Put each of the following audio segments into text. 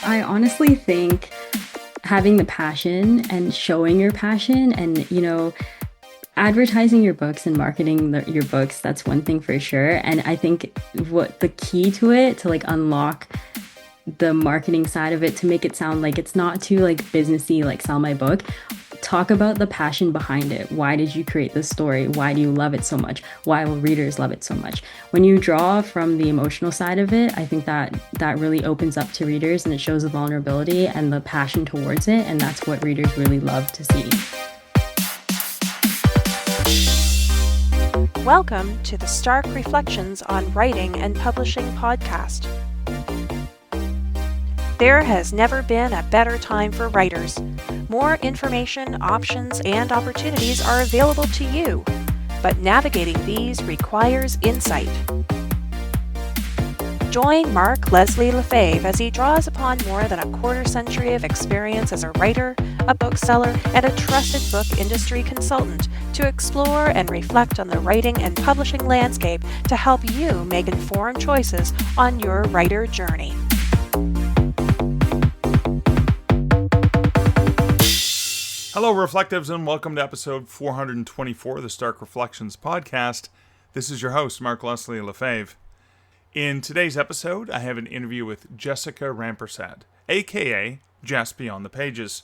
I honestly think having the passion and showing your passion and, advertising your books and marketing your books, that's one thing for sure. And I think what the key to it, to like unlock the marketing side of it, to make it sound like it's not too like businessy, like sell my book. Talk about the passion behind it. Why did you create this story? Why do you love it so much? Why will readers love it so much? When you draw from the emotional side of it, I think that really opens up to readers, and it shows the vulnerability and the passion towards it. And that's what readers really love to see. Welcome to the Stark Reflections on Writing and Publishing podcast. There has never been a better time for writers. More information, options, and opportunities are available to you, but navigating these requires insight. Join Mark Leslie Lefebvre as he draws upon more than a quarter century of experience as a writer, a bookseller, and a trusted book industry consultant to explore and reflect on the writing and publishing landscape to help you make informed choices on your writer journey. Hello, Reflectives, and welcome to episode 424 of the Stark Reflections podcast. This is your host, Mark Leslie Lefebvre. In today's episode, I have an interview with Jessica Rampersad, aka Jess Beyond the Pages.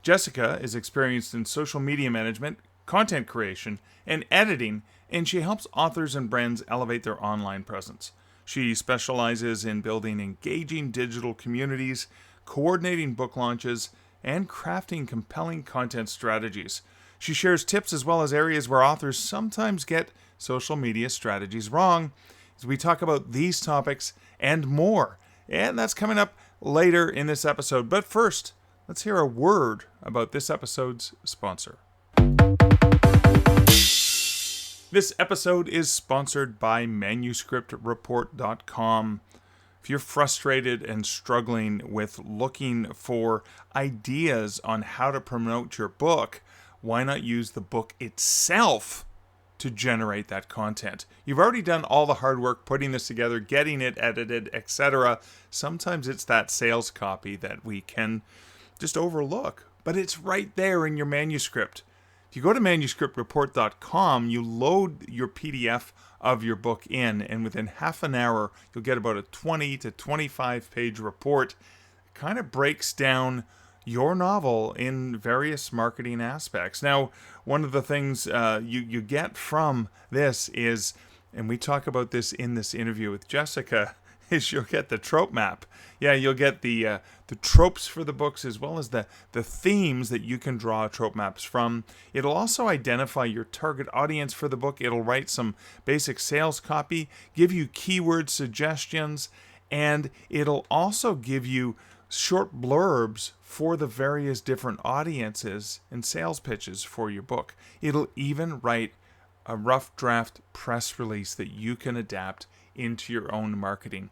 Jessica is experienced in social media management, content creation, and editing, and she helps authors and brands elevate their online presence. She specializes in building engaging digital communities, coordinating book launches, and crafting compelling content strategies. She shares tips as well as areas where authors sometimes get social media strategies wrong, as we talk about these topics and more. And that's coming up later in this episode. But first, let's hear a word about this episode's sponsor. This episode is sponsored by ManuscriptReport.com. If you're frustrated and struggling with looking for ideas on how to promote your book, why not use the book itself to generate that content? You've already done all the hard work putting this together, getting it edited, etc. Sometimes it's that sales copy that we can just overlook, but it's right there in your manuscript. If you go to ManuscriptReport.com, you load your PDF of your book in, and within half an hour, you'll get about a 20 to 25 page report. It kind of breaks down your novel in various marketing aspects. Now, one of the things you get from this is, and we talk about this in this interview with Jessica, is you'll get the trope map. Yeah, you'll get the tropes for the books as well as the themes that you can draw trope maps from. It'll also identify your target audience for the book. It'll write some basic sales copy, give you keyword suggestions, and it'll also give you short blurbs for the various different audiences and sales pitches for your book. It'll even write a rough draft press release that you can adapt into your own marketing.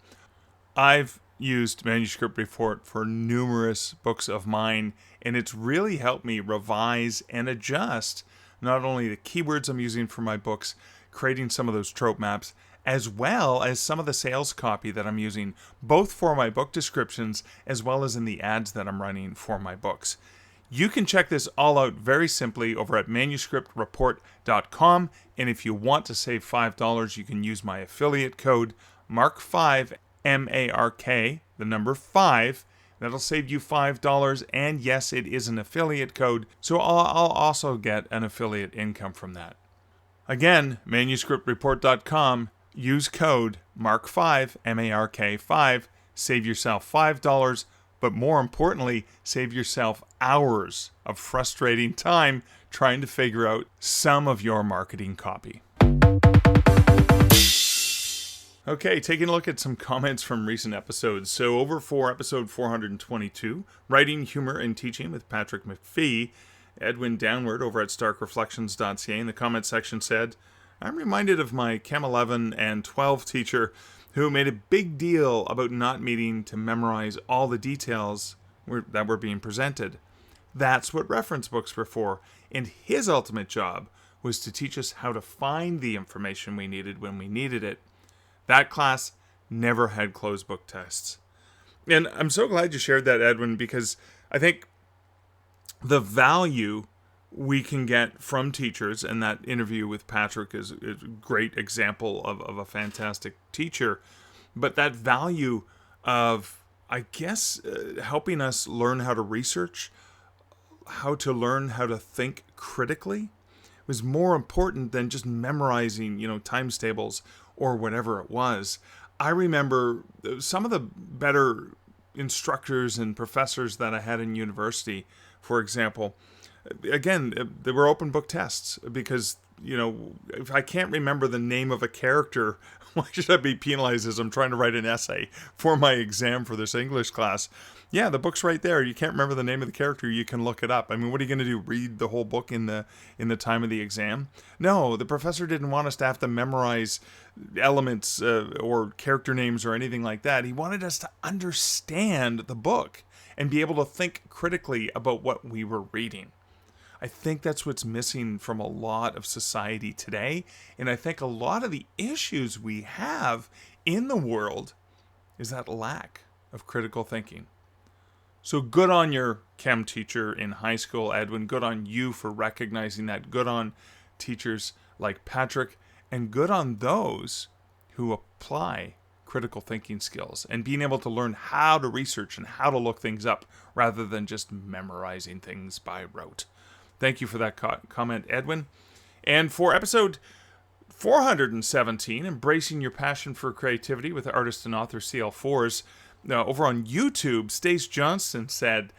I've used Manuscript Report for numerous books of mine, and it's really helped me revise and adjust not only the keywords I'm using for my books, creating some of those trope maps, as well as some of the sales copy that I'm using, both for my book descriptions as well as in the ads that I'm running for my books. You can check this all out very simply over at ManuscriptReport.com, and if you want to save $5, you can use my affiliate code MARK5, M-A-R-K, the number 5. That'll save you $5, and yes, it is an affiliate code, so I'll also get an affiliate income from that. Again, ManuscriptReport.com, use code MARK5, M-A-R-K 5, save yourself $5, but more importantly, save yourself hours of frustrating time trying to figure out some of your marketing copy. Okay, taking a look at some comments from recent episodes. So over for episode 422, Writing, Humor, and Teaching with Patrick McPhee, Edwin Downward over at starkreflections.ca in the comment section said, I'm reminded of my Chem 11 and 12 teacher who made a big deal about not needing to memorize all the details that were being presented. That's what reference books were for, and his ultimate job was to teach us how to find the information we needed when we needed it. That class never had closed book tests. And I'm so glad you shared that, Edwin, because I think the value we can get from teachers, and that interview with Patrick is a great example of a fantastic teacher, but that value of, I guess, helping us learn how to research, how to learn how to think critically, was more important than just memorizing, times tables or whatever it was. I remember some of the better instructors and professors that I had in university, for example. Again, they were open book tests because, if I can't remember the name of a character, why should I be penalized as I'm trying to write an essay for my exam for this English class? Yeah, the book's right there. You can't remember the name of the character, you can look it up. I mean, what are you going to do? Read the whole book in the time of the exam? No, the professor didn't want us to have to memorize elements or character names or anything like that. He wanted us to understand the book and be able to think critically about what we were reading. I think that's what's missing from a lot of society today. And I think a lot of the issues we have in the world is that lack of critical thinking. So good on your chem teacher in high school, Edwin. Good on you for recognizing that. Good on teachers like Patrick. And good on those who apply critical thinking skills and being able to learn how to research and how to look things up rather than just memorizing things by rote. Thank you for that comment, Edwin. And for episode 417, Embracing Your Passion for Creativity with artist and author CL4s, over on YouTube, Stace Johnston said,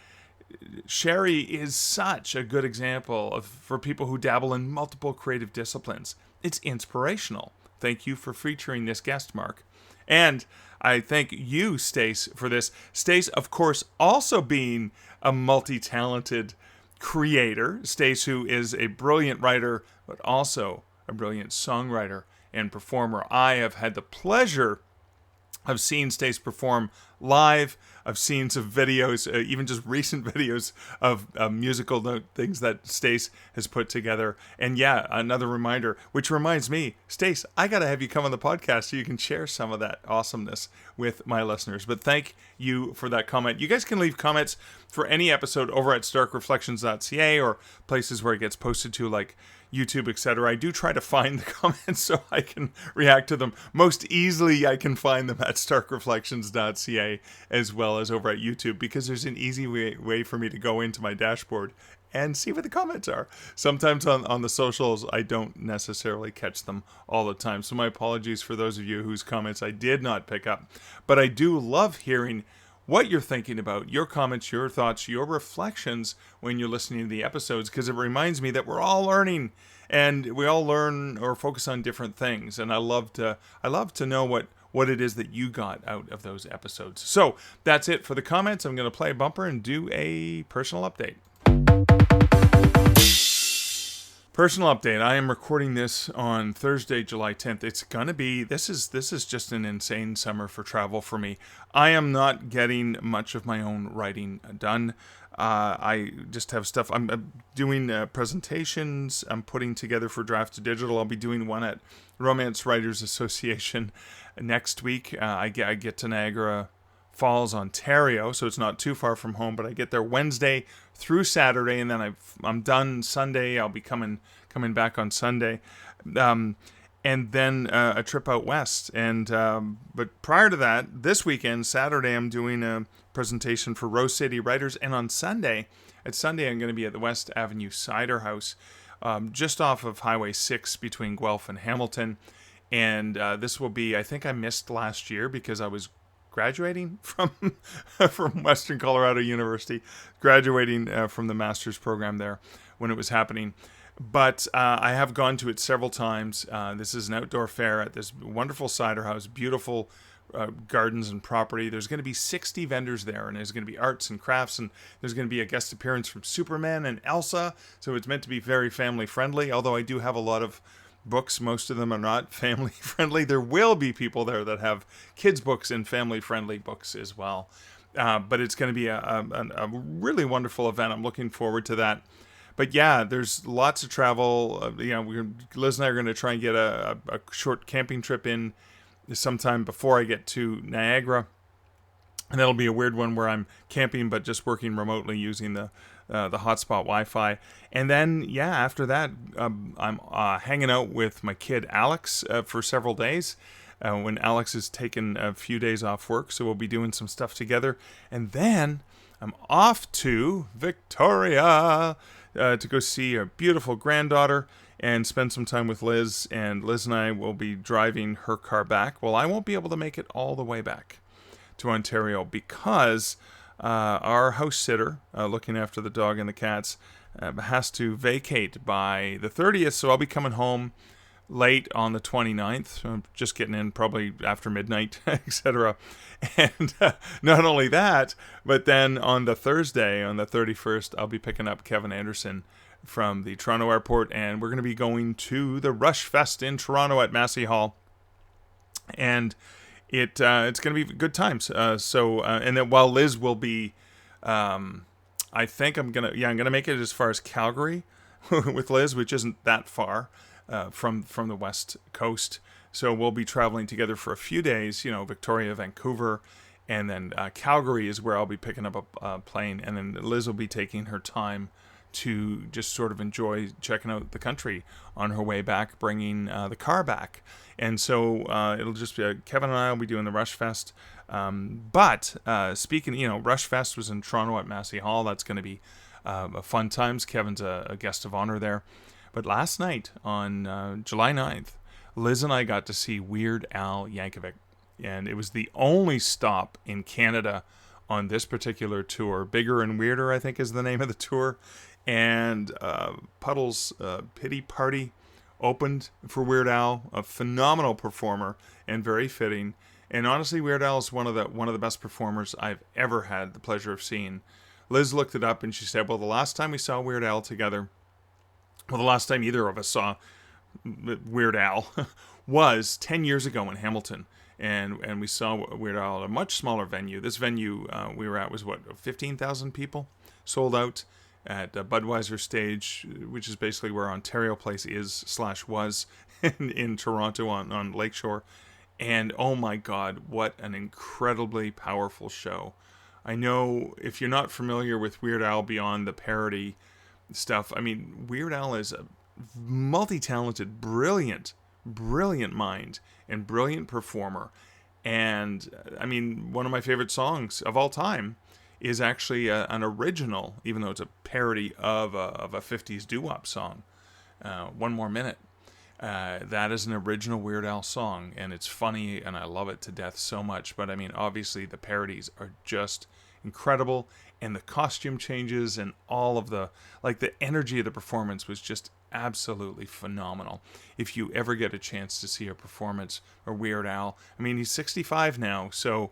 Sherry is such a good example for people who dabble in multiple creative disciplines. It's inspirational. Thank you for featuring this guest, Mark. And I thank you, Stace, for this. Stace, of course, also being a multi-talented creator. Stace, who is a brilliant writer, but also a brilliant songwriter and performer. I have had the pleasure of seeing Stace perform live. I've seen some videos, even just recent videos of musical things that Stace has put together. And yeah, another reminder, which reminds me, Stace, I got to have you come on the podcast so you can share some of that awesomeness with my listeners. But thank you for that comment. You guys can leave comments for any episode over at starkreflections.ca or places where it gets posted to, like YouTube, etc. I do try to find the comments so I can react to them. Most easily, I can find them at starkreflections.ca as well as over at YouTube, because there's an easy way for me to go into my dashboard and see what the comments are. Sometimes on the socials, I don't necessarily catch them all the time. So my apologies for those of you whose comments I did not pick up. But I do love hearing what you're thinking about, your comments, your thoughts, your reflections when you're listening to the episodes, because it reminds me that we're all learning and we all learn or focus on different things. And I love to know what it is that you got out of those episodes. So that's it for the comments. I'm going to play a bumper and do a personal update. Personal update. I am recording this on Thursday, July 10th. It's going to be, this is just an insane summer for travel for me. I am not getting much of my own writing done. I just have stuff. I'm doing presentations. I'm putting together for Draft to Digital. I'll be doing one at Romance Writers Association next week. I get to Niagara Falls, Ontario, so it's not too far from home, but I get there Wednesday through Saturday, and then I'm done Sunday. I'll be coming back on Sunday, and then a trip out west. And but prior to that, this weekend, Saturday, I'm doing a presentation for Rose City Writers, and on Sunday, I'm going to be at the West Avenue Cider House, just off of Highway 6 between Guelph and Hamilton. And this will be, I think I missed last year because I was graduating from Western Colorado University, graduating from the master's program there when it was happening. But I have gone to it several times. This is an outdoor fair at this wonderful cider house, beautiful gardens and property. There's going to be 60 vendors there, and there's going to be arts and crafts, and there's going to be a guest appearance from Superman and Elsa. So it's meant to be very family friendly, although I do have a lot of books. Most of them are not family friendly. There will be people there that have kids books and family friendly books as well. But it's going to be a really wonderful event. I'm looking forward to that. But yeah, there's lots of travel. Liz and I are going to try and get a short camping trip in sometime before I get to Niagara. and that'll be a weird one where I'm camping but just working remotely using the hotspot Wi-Fi. And then yeah, after that, I'm hanging out with my kid Alex for several days. When Alex has taken a few days off work, so we'll be doing some stuff together. And then I'm off to Victoria to go see a beautiful granddaughter and spend some time with Liz. And Liz and I will be driving her car back. Well, I won't be able to make it all the way back to Ontario because our house sitter, looking after the dog and the cats, has to vacate by the 30th. So I'll be coming home late on the 29th. So I'm just getting in probably after midnight, etc. And not only that, but then on the Thursday, on the 31st, I'll be picking up Kevin Anderson from the Toronto airport, and we're going to be going to the Rush Fest in Toronto at Massey Hall. And it's going to be good times. And then while Liz will be, I think I'm gonna make it as far as Calgary with Liz, which isn't that far from the west coast. So we'll be traveling together for a few days. Victoria, Vancouver, and then Calgary is where I'll be picking up a plane, and then Liz will be taking her time to just sort of enjoy checking out the country on her way back, bringing the car back. And so it'll just be Kevin and I will be doing the Rush Fest. But speaking, Rush Fest was in Toronto at Massey Hall. That's going to be fun times. Kevin's a guest of honor there. But last night on July 9th, Liz and I got to see Weird Al Yankovic. And it was the only stop in Canada on this particular tour. Bigger and Weirder, I think, is the name of the tour. And Puddle's Pity Party opened for Weird Al, a phenomenal performer and very fitting. And honestly, Weird Al is one of the best performers I've ever had the pleasure of seeing. Liz looked it up and she said, well, the last time we saw Weird Al together, well, the last time either of us saw Weird Al was 10 years ago in Hamilton. And we saw Weird Al at a much smaller venue. This venue we were at was, 15,000 people sold out at Budweiser Stage, which is basically where Ontario Place is/was in Toronto on Lakeshore. And oh my God, what an incredibly powerful show. I know if you're not familiar with Weird Al beyond the parody stuff, I mean, Weird Al is a multi-talented, brilliant mind and brilliant performer. And I mean, one of my favorite songs of all time is actually an original, even though it's a parody of a 50s doo-wop song, One More Minute. That is an original Weird Al song, and it's funny, and I love it to death so much. But I mean, obviously, the parodies are just incredible, and the costume changes and all of the energy of the performance was just absolutely phenomenal. If you ever get a chance to see a performance or Weird Al, I mean, he's 65 now, so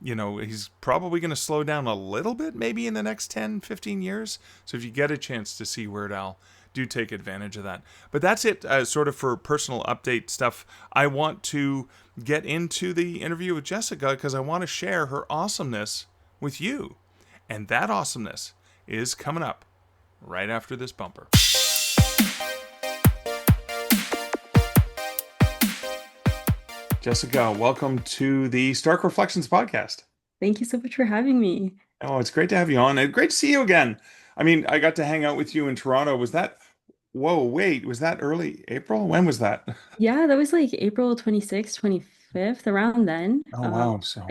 he's probably going to slow down a little bit maybe in the next 10, 15 years. So if you get a chance to see Weird Al, do take advantage of that. But that's it, sort of for personal update stuff. I want to get into the interview with Jessica because I want to share her awesomeness with you. And that awesomeness is coming up right after this bumper. Jessica, welcome to the Stark Reflections podcast. Thank you so much for having me. Oh, it's great to have you on, and great to see you again. I mean, I got to hang out with you in Toronto. Was that early April? When was that? Yeah, that was like April 26th, 25th, around then. Oh, wow. So,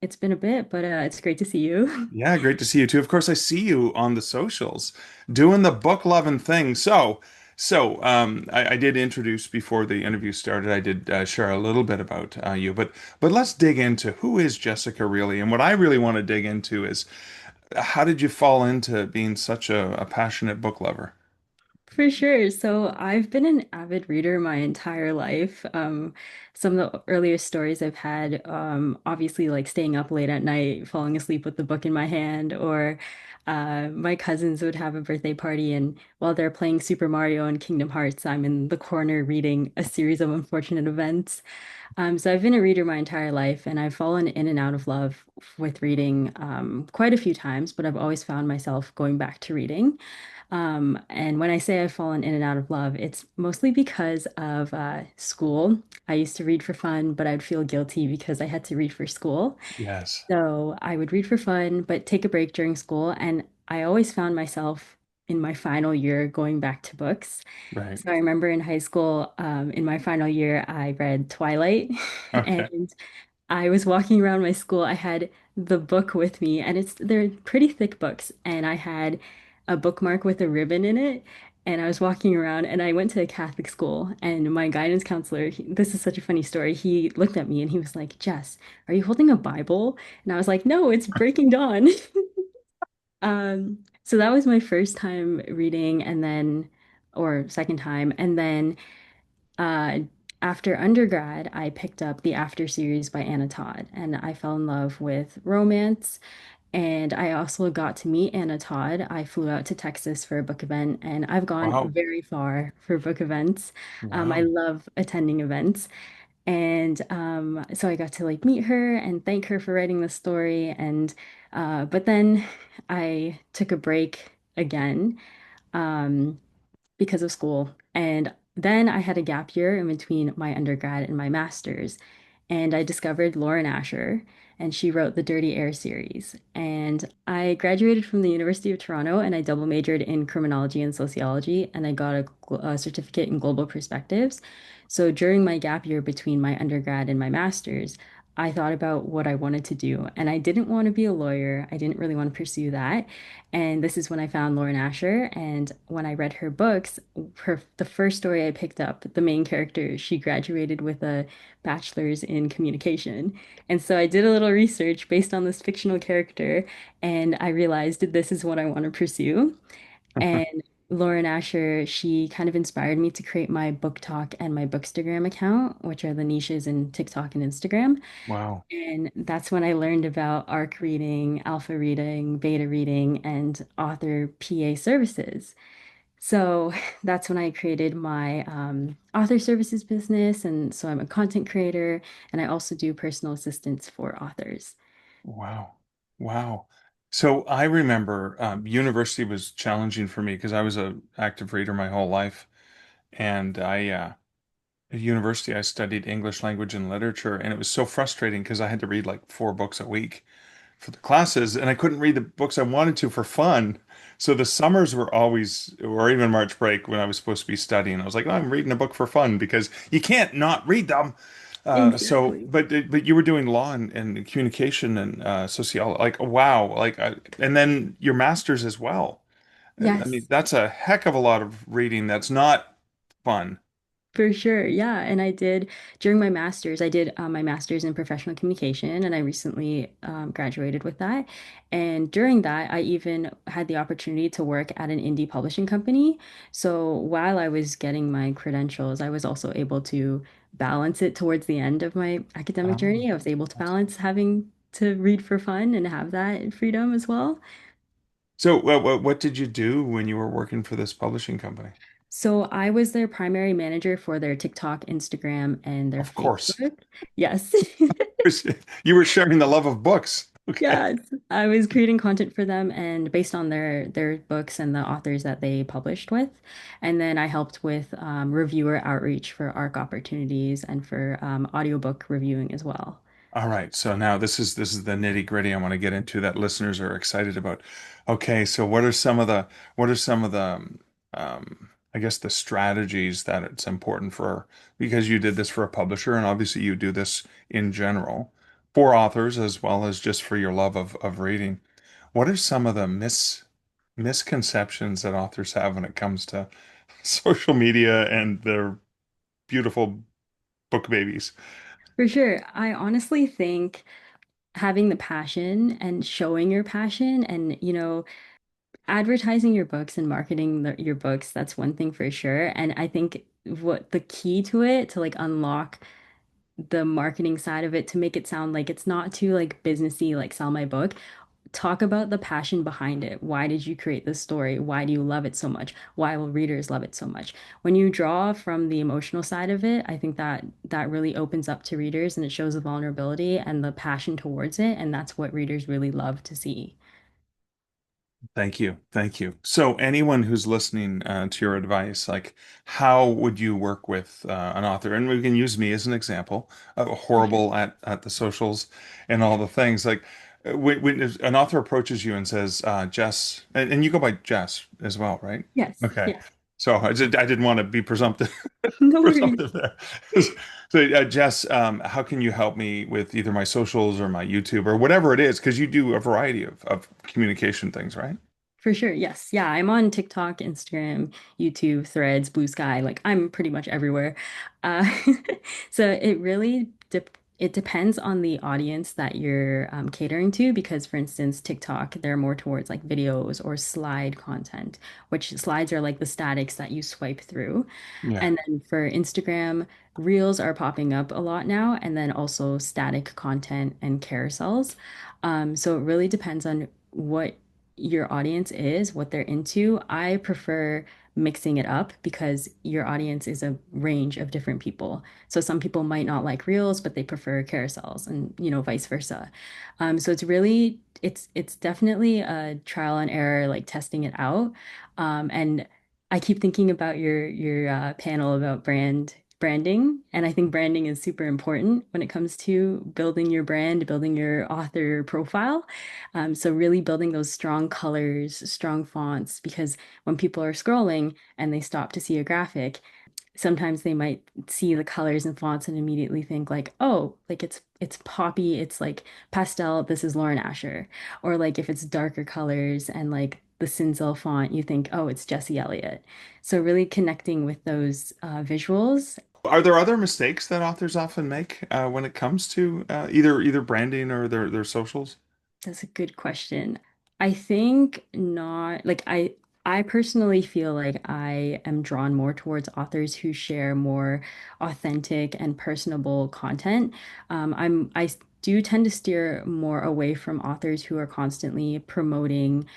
It's been a bit, but it's great to see you. yeah, great to see you too. Of course, I see you on the socials doing the book loving thing. I did introduce before the interview started. I did share a little bit about you, but let's dig into who is Jessica really. And what I really want to dig into is how did you fall into being such a passionate book lover? For sure. So I've been an avid reader my entire life. Some of the earliest stories I've had, obviously like staying up late at night, falling asleep with the book in my hand, or my cousins would have a birthday party, and while they're playing Super Mario and Kingdom Hearts, I'm in the corner reading a series of unfortunate events. So I've been a reader my entire life, and I've fallen in and out of love with reading quite a few times, but I've always found myself going back to reading. And when I say I've fallen in and out of love, it's mostly because of school. I used to read for fun, but I'd feel guilty because I had to read for school. Yes. So I would read for fun, but take a break during school. And I always found myself in my final year going back to books. Right. So I remember in high school, in my final year, I read Twilight, Okay. and I was walking around my school. I had the book with me, and they're pretty thick books, and I had a bookmark with a ribbon in it. And I was walking around, and I went to a Catholic school, and my guidance counselor, this is such a funny story. He looked at me and he was like, "Jess, are you holding a Bible?" And I was like, "No, it's Breaking Dawn." So that was my first time reading, and then, or second time, and then uh, after undergrad, I picked up the After series by Anna Todd, and I fell in love with romance. And I also got to meet Anna Todd. I flew out to Texas for a book event, and I've gone Wow. very far for book events. I Wow. love attending events. And so I got to like meet her and thank her for writing the story. And but then I took a break again. Um, because of school. And then I had a gap year in between my undergrad and my master's. And I discovered Lauren Asher, and she wrote the Dirty Air series. And I graduated from the University of Toronto and I double majored in criminology and sociology, and I got a certificate in global perspectives. So during my gap year between my undergrad and my master's, I thought about what I wanted to do, and I didn't want to be a lawyer. I didn't really want to pursue that. And this is when I found Lauren Asher. And when I read her books, the first story I picked up, the main character, she graduated with a bachelor's in communication. And so I did a little research based on this fictional character, and I realized that this is what I want to pursue. And Lauren Asher, she kind of inspired me to create my book talk and my bookstagram account, which are the niches in TikTok and Instagram. Wow. And that's when I learned about ARC reading, alpha reading, beta reading, and author PA services. So that's when I created my author services business. And so I'm a content creator, and I also do personal assistance for authors. Wow. Wow. So I remember university was challenging for me because I was an active reader my whole life. And at university, I studied English language and literature. And it was so frustrating because I had to read like 4 books a week for the classes, and I couldn't read the books I wanted to for fun. So the summers were always, or even March break when I was supposed to be studying, I was like, oh, I'm reading a book for fun because you can't not read them. Exactly. But you were doing law and communication and sociology, like wow, and then your master's as well. I mean, Yes. that's a heck of a lot of reading. That's not fun. For sure. Yeah. And I did during my master's, I did my master's in professional communication, and I recently graduated with that. And during that, I even had the opportunity to work at an indie publishing company. So while I was getting my credentials, I was also able to balance it towards the end of my academic Oh, journey. I was able to balance having to read for fun and have that freedom as well. so what did you do when you were working for this publishing company? So I was their primary manager for their TikTok, Instagram, and their Of course. Facebook. Yes. You were sharing the love of books. Okay. Yes, I was creating content for them and based on their books and the authors that they published with. And then I helped with reviewer outreach for ARC opportunities and for audiobook reviewing as well. All right. So now this is the nitty-gritty I want to get into that listeners are excited about. Okay, so what are some of the I guess the strategies that it's important for because you did this for a publisher and obviously you do this in general for authors as well as just for your love of reading. What are some of the misconceptions that authors have when it comes to social media and their beautiful book babies? For sure. I honestly think having the passion and showing your passion and, advertising your books and marketing your books, that's one thing for sure. And I think what the key to it to like unlock the marketing side of it to make it sound like it's not too like businessy, like sell my book. Talk about the passion behind it. Why did you create this story? Why do you love it so much? Why will readers love it so much? When you draw from the emotional side of it, I think that that really opens up to readers and it shows the vulnerability and the passion towards it. And that's what readers really love to see. Thank you. Thank you. So, anyone who's listening to your advice, like how would you work with an author? And we can use me as an example, For sure. horrible at the socials and all the things. Like when an author approaches you and says, Jess, and you go by Jess as well, right? Yes. Okay. Yes. So I didn't want to be presumptive No worries. presumptive there. So, Jess, how can you help me with either my socials or my YouTube or whatever it is? Because you do a variety of communication things, right? For sure. Yes. Yeah. I'm on TikTok, Instagram, YouTube, Threads, Blue Sky. Like I'm pretty much everywhere. Uh, so it depends on the audience that you're catering to because, for instance, TikTok, they're more towards like videos or slide content, which slides are like the statics that you swipe through. Yeah. And then for Instagram, Reels are popping up a lot now, and then also static content and carousels. So it really depends on what your audience is, what they're into. I prefer mixing it up because your audience is a range of different people. So some people might not like Reels, but they prefer carousels and, vice versa. So it's definitely a trial and error, like testing it out. And I keep thinking about your panel about branding, and I think branding is super important when it comes to building your brand, building your author profile. So really building those strong colors, strong fonts, because when people are scrolling and they stop to see a graphic, sometimes they might see the colors and fonts and immediately think like, oh, like it's poppy, it's like pastel, this is Lauren Asher. Or like if it's darker colors and like the Cinzel font, you think, oh, it's Jesse Elliott. So really connecting with those visuals. Are there other mistakes that authors often make when it comes to either branding or their socials? That's a good question. I think not like I personally feel like I am drawn more towards authors who share more authentic and personable content. I do tend to steer more away from authors who are constantly promoting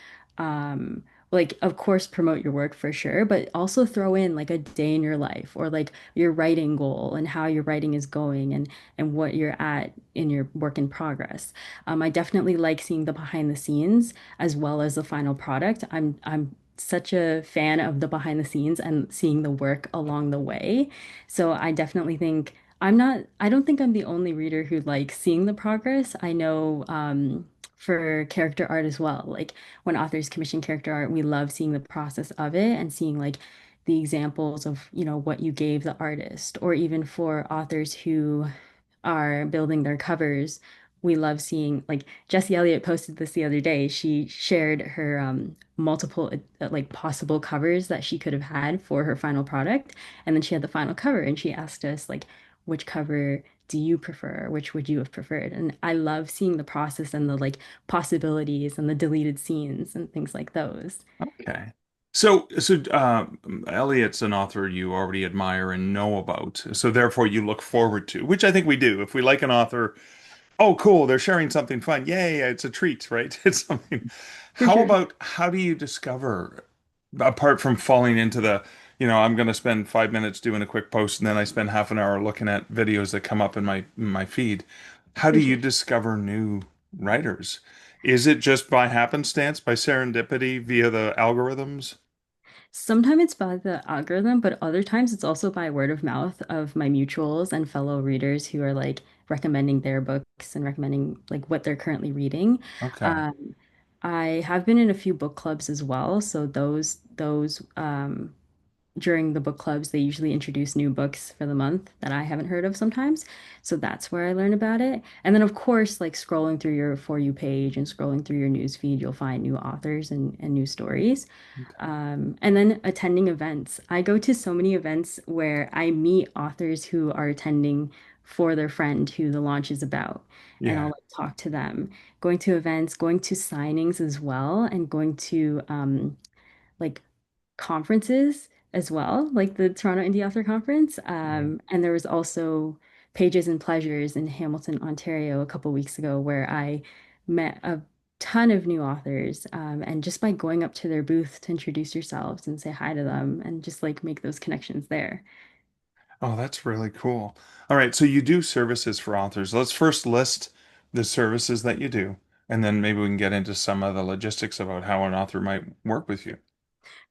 like of course promote your work for sure, but also throw in like a day in your life or like your writing goal and how your writing is going and what you're at in your work in progress. I definitely like seeing the behind the scenes as well as the final product. I'm such a fan of the behind the scenes and seeing the work along the way. So I definitely think I don't think I'm the only reader who likes seeing the progress. I know for character art as well. Like when authors commission character art, we love seeing the process of it and seeing like the examples of, what you gave the artist, or even for authors who are building their covers. We love seeing like Jessie Elliott posted this the other day. She shared her multiple like possible covers that she could have had for her final product, and then she had the final cover, and she asked us like, which cover do you prefer? Which would you have preferred? And I love seeing the process and the like possibilities and the deleted scenes and things like those. Okay. So, Eliot's an author you already admire and know about, so therefore you look forward to, which I think we do. If we like an author, oh, cool, they're sharing something fun. Yay, it's a treat, right? It's something. For How sure. about how do you discover, apart from falling into I'm going to spend 5 minutes doing a quick post and then I spend half an hour looking at videos that come up in my feed. How do For you sure. discover new writers? Is it just by happenstance, by serendipity via the algorithms? Sometimes it's by the algorithm, but other times it's also by word of mouth of my mutuals and fellow readers who are like recommending their books and recommending like what they're currently reading. Okay. Um, I have been in a few book clubs as well, so those during the book clubs, they usually introduce new books for the month that I haven't heard of sometimes. So that's where I learn about it. And then, of course, like scrolling through your For You page and scrolling through your news feed, you'll find new authors and new stories. And then attending events. I go to so many events where I meet authors who are attending for their friend who the launch is about. And I'll Yeah. like talk to them. Going to events, going to signings as well, and going to like conferences as well, like the Toronto Indie Author Conference. Yeah. And there was also Pages and Pleasures in Hamilton, Ontario, a couple weeks ago, where I met a ton of new authors. And just by going up to their booth to introduce yourselves and say hi to them and just like make those connections there. Oh, that's really cool. All right, so you do services for authors. Let's first list the services that you do. And then maybe we can get into some of the logistics about how an author might work with you.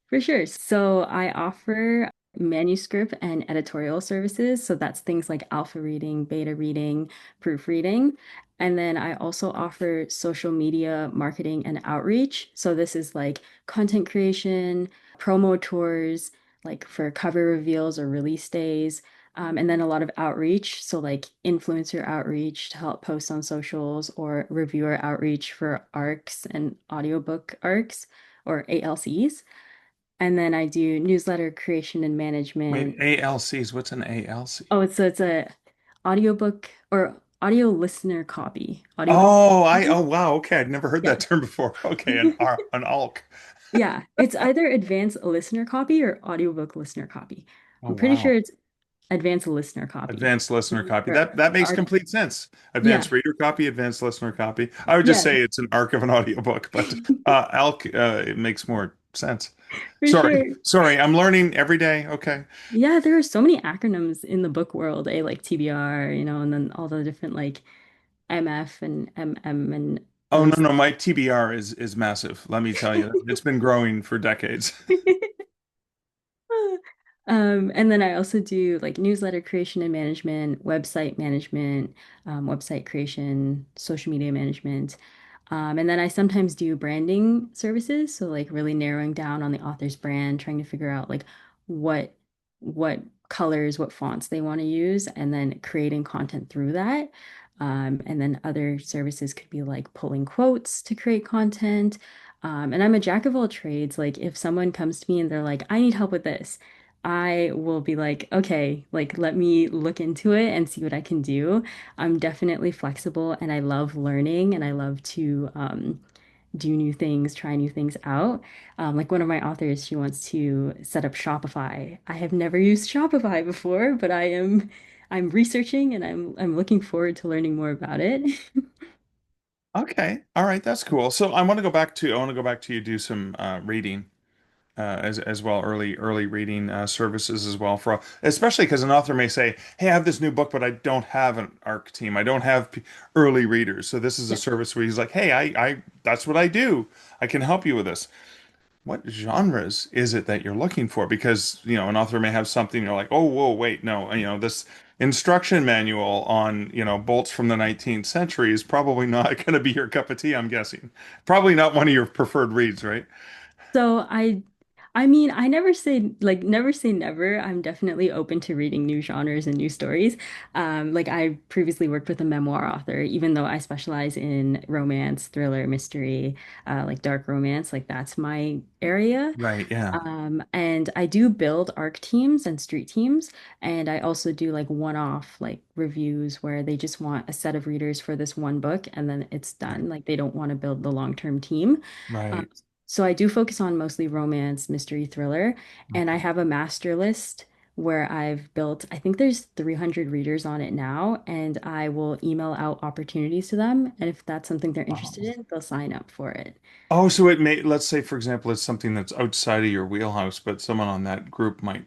For sure. So I offer manuscript and editorial services. So that's things like alpha reading, beta reading, proofreading. And then I also offer social media marketing and outreach. So this is like content creation, promo tours, like for cover reveals or release days. And then a lot of outreach. So like influencer outreach to help post on socials or reviewer outreach for ARCs and audiobook ARCs or ALCs. And then I do newsletter creation and Wait, management. ALCs, what's an ALC? Oh, it's a audiobook or audio listener copy. Audiobook. Oh wow, okay. I'd never heard Yeah. that term before. Okay, an ALC. Yeah. It's either advanced listener copy or audiobook listener copy. Oh I'm pretty sure wow. it's advanced listener copy. Advanced listener copy. For That makes art. complete sense. Yeah. Advanced reader copy, advanced listener copy. I would just Yeah. say it's an arc of an audiobook, but ALC it makes more sense. For Sorry. sure. Sorry, I'm learning every day. Okay. Yeah, there are so many acronyms in the book world, like TBR, and then all the different like MF and MM and Oh no, MC. no, my TBR is massive. Let me tell you. It's been growing for decades. And then I also do like newsletter creation and management, website creation, social media management. And then I sometimes do branding services. So like really narrowing down on the author's brand, trying to figure out like what what colors, what fonts they want to use, and then creating content through that. And then other services could be like pulling quotes to create content. And I'm a jack of all trades. Like if someone comes to me and they're like, I need help with this, I will be like, okay, like let me look into it and see what I can do. I'm definitely flexible and I love learning and I love to do new things, try new things out. Like one of my authors, she wants to set up Shopify. I have never used Shopify before, but I'm researching and I'm looking forward to learning more about it. Okay. All right, that's cool. So I want to go back to you do some reading as well, early reading services as well for especially because an author may say, "Hey, I have this new book, but I don't have an ARC team. I don't have early readers." So this is a Yeah. service where he's like, "Hey, I that's what I do. I can help you with this." What genres is it that you're looking for? Because, an author may have something you're like, "Oh, whoa, wait, no, this instruction manual on, bolts from the 19th century is probably not going to be your cup of tea, I'm guessing. Probably not one of your preferred reads, right?" So I mean, I never say like never say never. I'm definitely open to reading new genres and new stories. Like I previously worked with a memoir author, even though I specialize in romance, thriller, mystery, like dark romance, like that's my area. Right, yeah. And I do build ARC teams and street teams, and I also do like one-off like reviews where they just want a set of readers for this one book and then it's done. Like they don't want to build the long-term team. Um, Right. so I do focus on mostly romance, mystery, thriller, and I Okay. have a master list where I've built, I think there's 300 readers on it now, and I will email out opportunities to them, and if that's something they're interested Wow. in, they'll sign up for it. Oh, so let's say, for example, it's something that's outside of your wheelhouse, but someone on that group might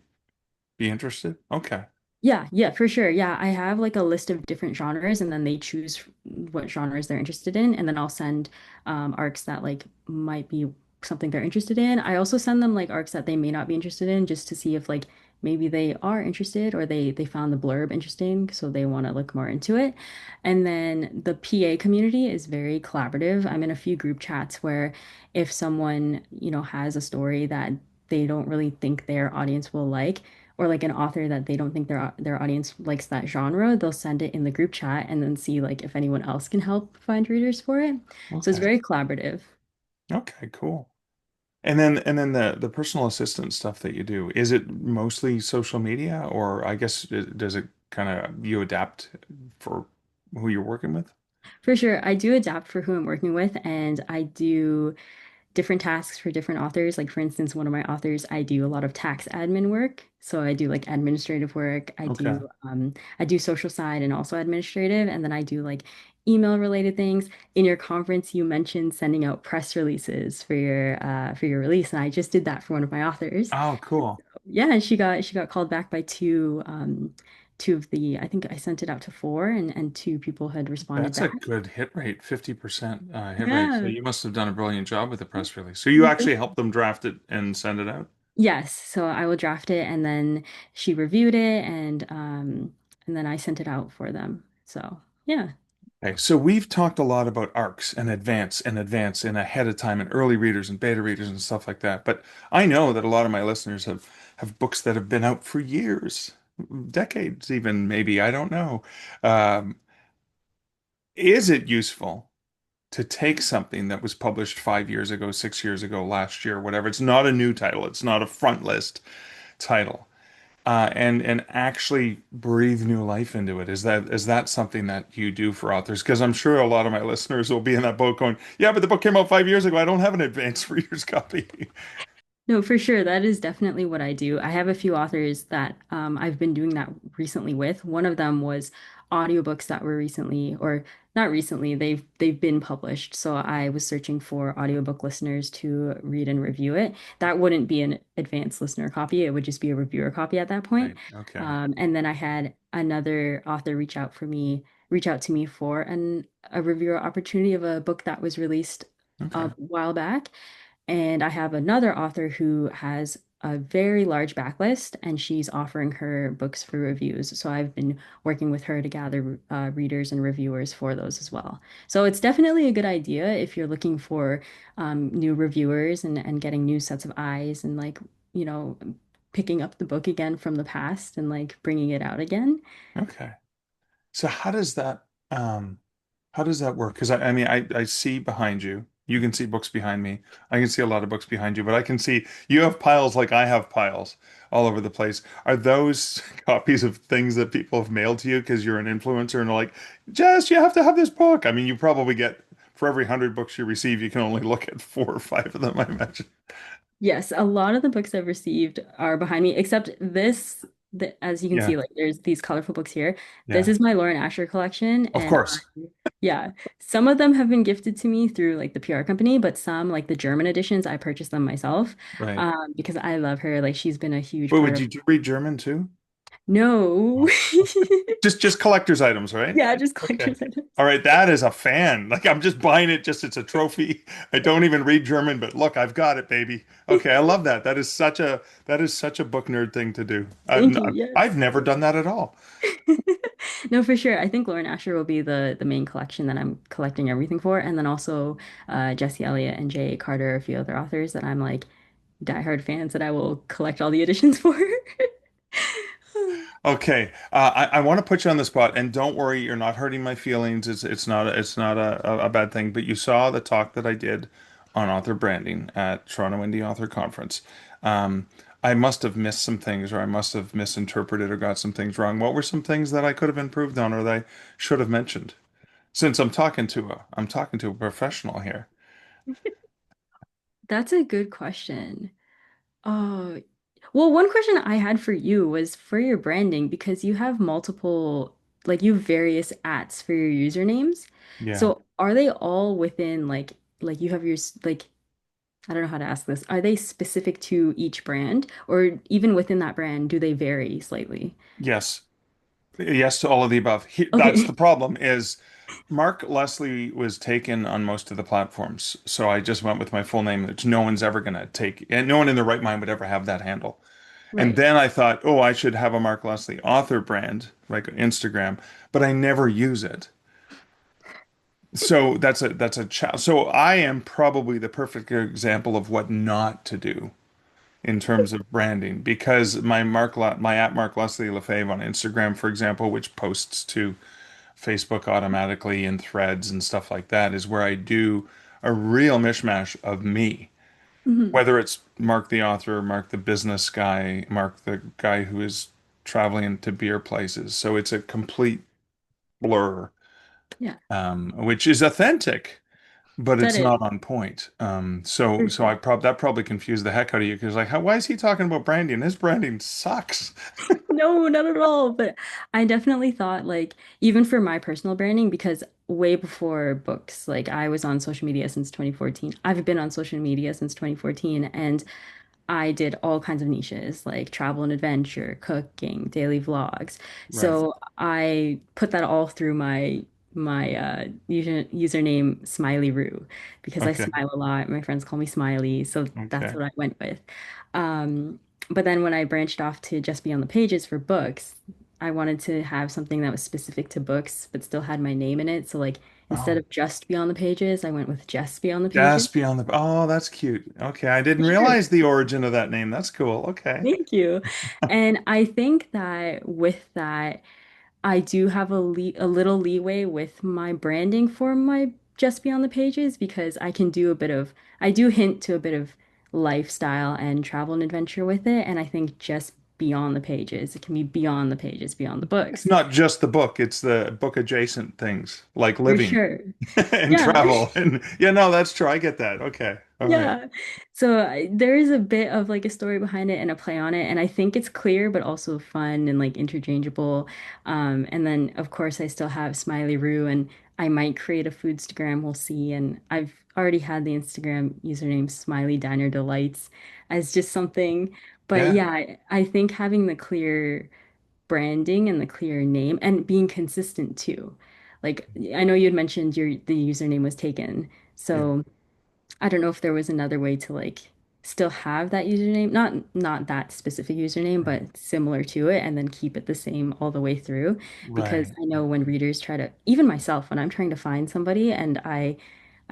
be interested. Okay. Yeah, yeah, for sure. Yeah, I have like a list of different genres and then they choose what genres they're interested in and then I'll send arcs that like might be something they're interested in. I also send them like arcs that they may not be interested in just to see if like maybe they are interested or they found the blurb interesting so they want to look more into it. And then the PA community is very collaborative. I'm in a few group chats where if someone, has a story that they don't really think their audience will like or like an author that they don't think their audience likes that genre, they'll send it in the group chat and then see like if anyone else can help find readers for it. So it's Okay. very collaborative. Okay, cool. And then the personal assistant stuff that you do, is it mostly social media, or I guess does it kind of you adapt for who you're working with? For sure, I do adapt for who I'm working with, and I do different tasks for different authors. Like for instance, one of my authors, I do a lot of tax admin work. So I do like administrative work. Okay. I do social side and also administrative, and then I do like email related things. In your conference, you mentioned sending out press releases for your release, and I just did that for one of my authors. Oh, cool. Yeah, and she got called back by two two of the, I think I sent it out to four, and two people had responded That's a back. good hit rate, 50% hit rate. So Yeah. you must have done a brilliant job with the press release. So you actually helped them draft it and send it out? Yes, so I will draft it and then she reviewed it and then I sent it out for them. So, yeah. Okay, so we've talked a lot about arcs and advance and ahead of time and early readers and beta readers and stuff like that. But I know that a lot of my listeners have books that have been out for years, decades even, maybe. I don't know. Um, is it useful to take something that was published 5 years ago, 6 years ago, last year, whatever? It's not a new title. It's not a front list title. And actually breathe new life into it. Is that something that you do for authors? Because I'm sure a lot of my listeners will be in that boat going, "Yeah, but the book came out 5 years ago. I don't have an advanced reader's copy." No, for sure. That is definitely what I do. I have a few authors that I've been doing that recently with. One of them was audiobooks that were recently, or not recently, they've been published. So I was searching for audiobook listeners to read and review it. That wouldn't be an advanced listener copy. It would just be a reviewer copy at that point. Right. Okay. And then I had another author reach out to me for a reviewer opportunity of a book that was released a Okay. while back. And I have another author who has a very large backlist and she's offering her books for reviews. So I've been working with her to gather readers and reviewers for those as well. So it's definitely a good idea if you're looking for new reviewers and getting new sets of eyes and like, you know, picking up the book again from the past and like bringing it out again. Okay. So how does that work? Because I mean I see behind you. You can see books behind me. I can see a lot of books behind you, but I can see you have piles like I have piles all over the place. Are those copies of things that people have mailed to you because you're an influencer and they're like, Jess, you have to have this book? I mean, you probably get for every 100 books you receive, you can only look at 4 or 5 of them, I imagine. Yes, a lot of the books I've received are behind me, except this, as you can Yeah, see, like there's these colorful books here. This yeah. is my Lauren Asher collection, Of and course. yeah, some of them have been gifted to me through like the PR company, but some, like the German editions, I purchased them myself, Right. because I love her. Like she's been a huge But part would of. you read German too? No, Just collector's items, right? yeah, just Okay. collector's items. All right, that is a fan. Like I'm just buying it just it's a trophy. I don't even read German, but look, I've got it, baby. Okay, I love that. That is such a book nerd thing to do. Thank you. I've Yes. never done that at all. No, for sure. I think Lauren Asher will be the main collection that I'm collecting everything for, and then also Jesse Elliott and J.A. Carter, a few other authors that I'm like diehard fans that I will collect all the editions for. Okay, I want to put you on the spot, and don't worry, you're not hurting my feelings. It's not a bad thing. But you saw the talk that I did on author branding at Toronto Indie Author Conference. Um, I must have missed some things, or I must have misinterpreted or got some things wrong. What were some things that I could have improved on, or that I should have mentioned? Since I'm talking to a professional here. That's a good question. Oh, well, one question I had for you was for your branding because you have multiple, like you have various ats for your usernames. Yeah. So are they all within like you have your like I don't know how to ask this. Are they specific to each brand, or even within that brand, do they vary slightly? Yes. Yes to all of the above. That's the Okay. problem is Mark Leslie was taken on most of the platforms. So I just went with my full name, which no one's ever going to take, and no one in their right mind would ever have that handle. And Right. then I thought, oh, I should have a Mark Leslie author brand, like Instagram, but I never use it. So that's a challenge. So I am probably the perfect example of what not to do in terms of branding because my at Mark Leslie Lefebvre on Instagram, for example, which posts to Facebook automatically in threads and stuff like that, is where I do a real mishmash of me. Hmm. Whether it's Mark the author, Mark the business guy, Mark the guy who is traveling to beer places. So it's a complete blur, Yeah, which is authentic, but that it's is not on point. So for so sure. that probably confused the heck out of you because like, why is he talking about branding? His branding sucks. No, not at all. But I definitely thought like even for my personal branding, because way before books, like I was on social media since 2014. I've been on social media since 2014, and I did all kinds of niches like travel and adventure, cooking, daily vlogs. Right. So I put that all through my username Smiley Roo because I Okay. smile a lot. My friends call me Smiley, so that's Okay. what I went with. Um, but then when I branched off to just be on the pages for books, I wanted to have something that was specific to books but still had my name in it. So like instead Oh, of just be on the pages, I went with just be on the pages. just beyond the. Oh, that's cute. Okay, I For didn't sure. realize the origin of that name. That's cool. Okay. Thank you. And I think that with that, I do have a little leeway with my branding for my just beyond the pages because I do hint to a bit of lifestyle and travel and adventure with it. And I think just beyond the pages, it can be beyond the pages, beyond the It's books. not just the book, it's the book adjacent things like For living sure. and Yeah. travel. And yeah, no, that's true. I get that. Okay. All right. Yeah. So there is a bit of like a story behind it and a play on it. And I think it's clear, but also fun and like interchangeable. And then, of course, I still have Smiley Roo and I might create a foodstagram. We'll see. And I've already had the Instagram username Smiley Diner Delights as just something. But Yeah. yeah, I think having the clear branding and the clear name and being consistent too. Like I know you had mentioned the username was taken. Yeah. So I don't know if there was another way to like still have that username, not that specific username, Right. but similar to it, and then keep it the same all the way through. Because Right. I know when readers try to, even myself, when I'm trying to find somebody and I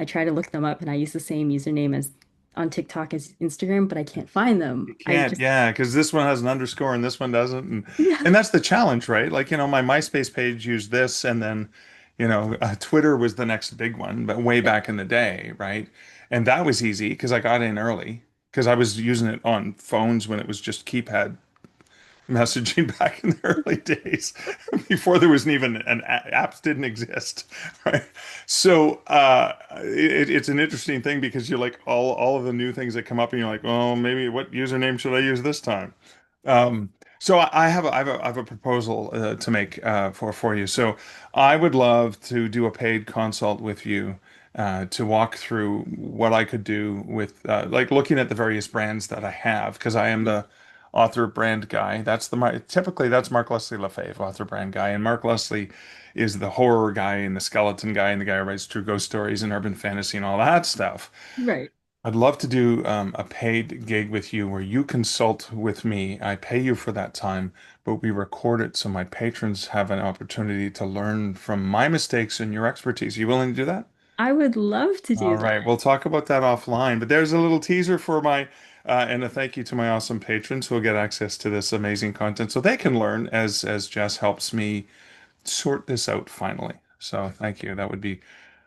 try to look them up and I use the same username as on TikTok as Instagram, but I can't find them. You I can't, just yeah, because this one has an underscore and this one doesn't, yeah, and that's the challenge, right? Like, my MySpace page used this, and then, Twitter was the next big one, but way yeah, back in the day, right? And that was easy because I got in early because I was using it on phones when it was just keypad messaging back in the early days before there was even apps didn't exist, right? So it's an interesting thing because you're like all of the new things that come up and you're like, oh, maybe what username should I use this time? So I have a proposal to make for you. So I would love to do a paid consult with you to walk through what I could do with like looking at the various brands that I have because I am the author brand guy. Typically that's Mark Leslie Lefebvre, author brand guy, and Mark Leslie is the horror guy and the skeleton guy and the guy who writes true ghost stories and urban fantasy and all that stuff. right. I'd love to do a paid gig with you where you consult with me. I pay you for that time, but we record it so my patrons have an opportunity to learn from my mistakes and your expertise. You willing to do that? I would love to All do that. right, we'll talk about that offline. But there's a little teaser for and a thank you to my awesome patrons who will get access to this amazing content so they can learn as Jess helps me sort this out finally. So thank you. That would be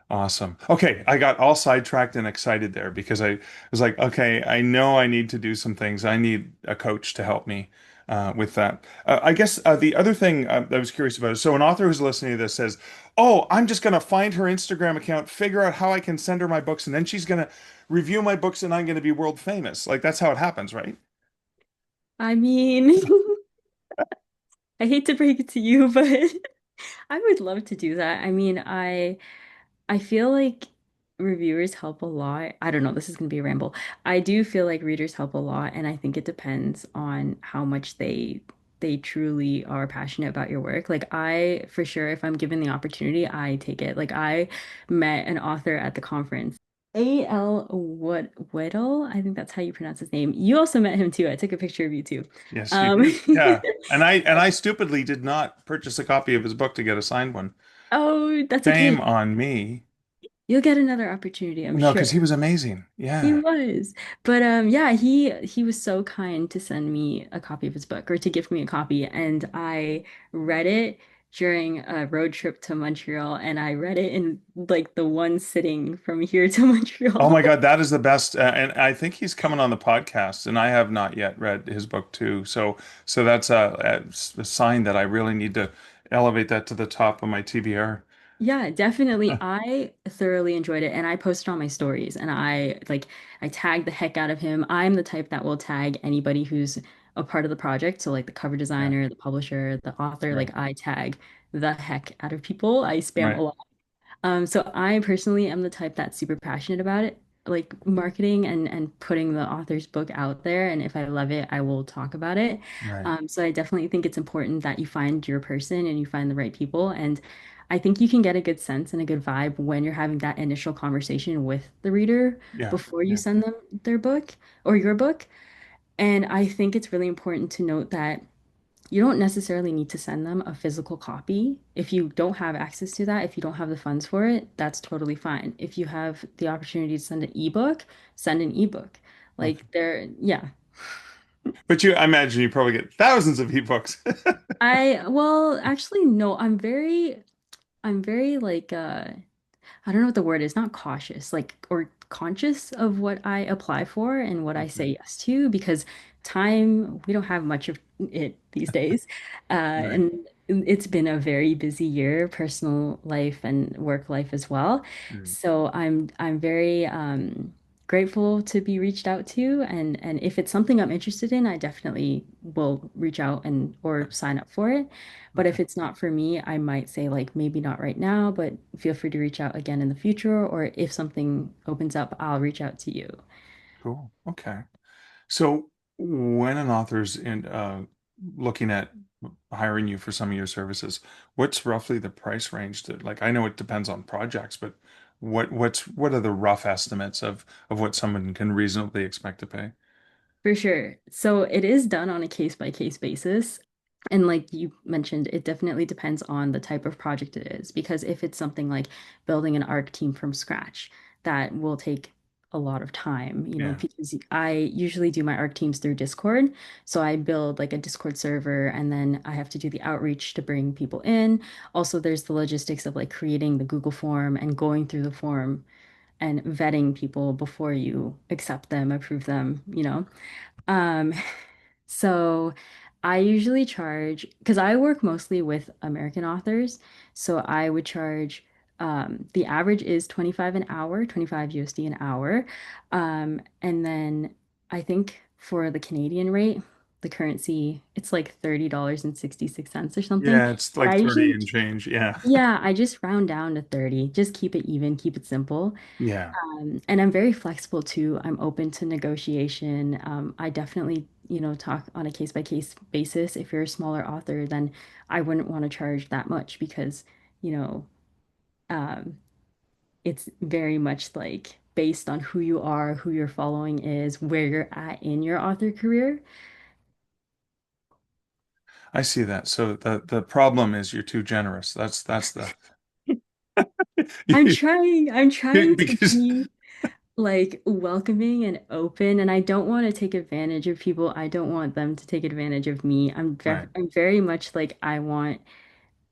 awesome. Okay, I got all sidetracked and excited there because I was like, okay, I know I need to do some things. I need a coach to help me with that. I guess the other thing I was curious about is so an author who's listening to this says, "Oh, I'm just going to find her Instagram account, figure out how I can send her my books, and then she's going to review my books, and I'm going to be world famous." Like that's how it happens, right? I mean, I hate to break it to you, but I would love to do that. I mean, I feel like reviewers help a lot. I don't know, this is going to be a ramble. I do feel like readers help a lot, and I think it depends on how much they truly are passionate about your work. Like I, for sure, if I'm given the opportunity, I take it. Like I met an author at the conference. A.L. Whittle, I think that's how you pronounce his name. You also met him too. I took a picture of you too. Yes, you Um, did. Yeah, and I stupidly did not purchase a copy of his book to get a signed one. oh, that's okay. Shame on me. You'll get another opportunity, I'm No, sure. because he was amazing. He Yeah. was. But yeah, he was so kind to send me a copy of his book or to give me a copy and I read it during a road trip to Montreal and I read it in like the one sitting from here to Oh Montreal. my God, that is the best. And I think he's coming on the podcast, and I have not yet read his book too. So that's a sign that I really need to elevate that to the top of my TBR. Yeah, definitely. I thoroughly enjoyed it and I posted on my stories and I tagged the heck out of him. I'm the type that will tag anybody who's a part of the project. So like the cover Yeah. designer, the publisher, the author, Right. like I tag the heck out of people. I spam a Right. lot. So I personally am the type that's super passionate about it. like marketing and putting the author's book out there. And if I love it, I will talk about it. Right. So I definitely think it's important that you find your person and you find the right people. And I think you can get a good sense and a good vibe when you're having that initial conversation with the reader Yeah. before you Yeah. send them their book or your book. And I think it's really important to note that you don't necessarily need to send them a physical copy. If you don't have access to that, if you don't have the funds for it, that's totally fine. If you have the opportunity to send an ebook, send an ebook. Okay. Like there, yeah. But I imagine you probably get thousands of ebooks. Well, actually, no, I'm very like I don't know what the word is, not cautious, like, or conscious of what I apply for and what I say Okay. yes to, because time, we don't have much of it these days. Right. And it's been a very busy year, personal life and work life as well. Right. So I'm very grateful to be reached out to, and if it's something I'm interested in, I definitely will reach out and or sign up for it. But Okay. if it's not for me, I might say like maybe not right now, but feel free to reach out again in the future. Or if something opens up, I'll reach out to you. Cool. Okay. So when an author's in looking at hiring you for some of your services, what's roughly the price range that like I know it depends on projects, but what are the rough estimates of what someone can reasonably expect to pay? For sure. So it is done on a case by case basis. And like you mentioned, it definitely depends on the type of project it is. Because if it's something like building an ARC team from scratch, that will take a lot of time, Yeah. because I usually do my ARC teams through Discord. So I build like a Discord server and then I have to do the outreach to bring people in. Also, there's the logistics of like creating the Google form and going through the form and vetting people before you accept them, approve them. Um, so I usually charge because I work mostly with American authors. So I would charge the average is 25 an hour, 25 USD an hour. And then I think for the Canadian rate, the currency, it's like $30.66 or something. Yeah, it's But I like 30 usually, and change. Yeah. yeah, I just round down to 30. Just keep it even, keep it simple. Yeah. And I'm very flexible too. I'm open to negotiation. I definitely, talk on a case by case basis. If you're a smaller author, then I wouldn't want to charge that much because, you know, um, it's very much like based on who you are, who your following is, where you're at in your author career. I see that. So the problem is you're too generous. That's the I'm trying to because be like welcoming and open, and I don't want to take advantage of people. I don't want them to take advantage of me. right, I'm very much like I want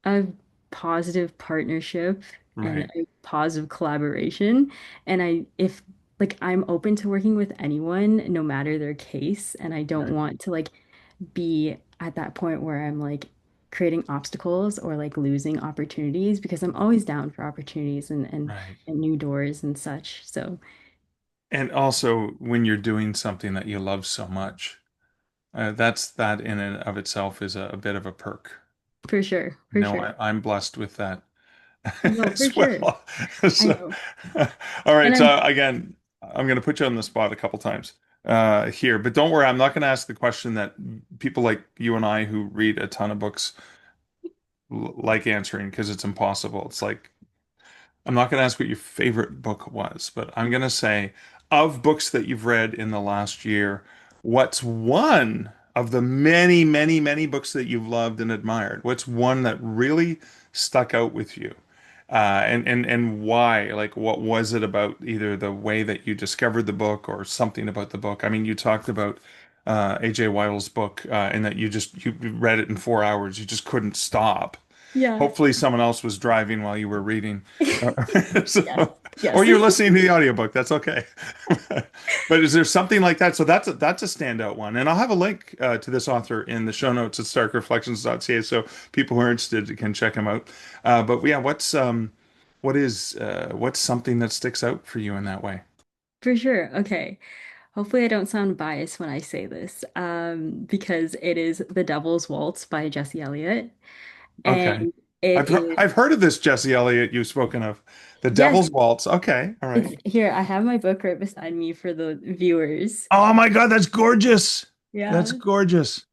a positive partnership and right, a positive collaboration. And if like I'm open to working with anyone, no matter their case, and I don't right, want to like be at that point where I'm like creating obstacles or like losing opportunities because I'm always down for opportunities right. and new doors and such. So And also when you're doing something that you love so much, that in and of itself is a bit of a perk. for sure, for No, sure. I'm blessed with that No, for as sure. well. I So, know. all And right. I'm So again, I'm going to put you on the spot a couple times here, but don't worry. I'm not going to ask the question that people like you and I who read a ton of books like answering because it's impossible. It's like I'm not going to ask what your favorite book was, but I'm going to say of books that you've read in the last year, what's one of the many, many, many books that you've loved and admired? What's one that really stuck out with you? And why? Like, what was it about either the way that you discovered the book or something about the book? I mean, you talked about A.J. Weil's book, and that you read it in 4 hours. You just couldn't stop. yeah. Hopefully, someone else was driving while you were reading. Yes. Or Yes. you're listening to the audiobook. That's okay. But is there something like that? So that's a standout one. And I'll have a link to this author in the show notes at starkreflections.ca so people who are interested can check him out. But yeah, what's something that sticks out for you in that way? For sure. Okay. Hopefully, I don't sound biased when I say this, because it is The Devil's Waltz by Jesse Elliott. And Okay. It is, I've heard of this Jesse Elliott you've spoken of. The yes, Devil's Waltz. Okay, all it's right. here. I have my book right beside me for the viewers. Oh my God, that's gorgeous. That's Yeah. gorgeous.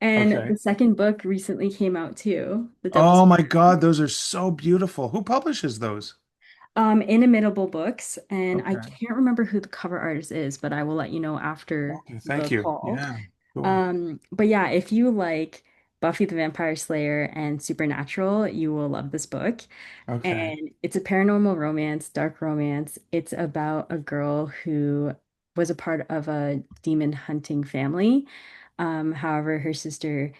And Okay. the second book recently came out too, The Devil's Oh my Crown. God, those are so beautiful. Who publishes those? Inimitable Books, and I Okay. can't remember who the cover artist is, but I will let you know after Okay, the thank you. call. Yeah, cool. But yeah, if you like Buffy the Vampire Slayer and Supernatural, you will love this book. Okay. And it's a paranormal romance, dark romance. It's about a girl who was a part of a demon hunting family. However, her sister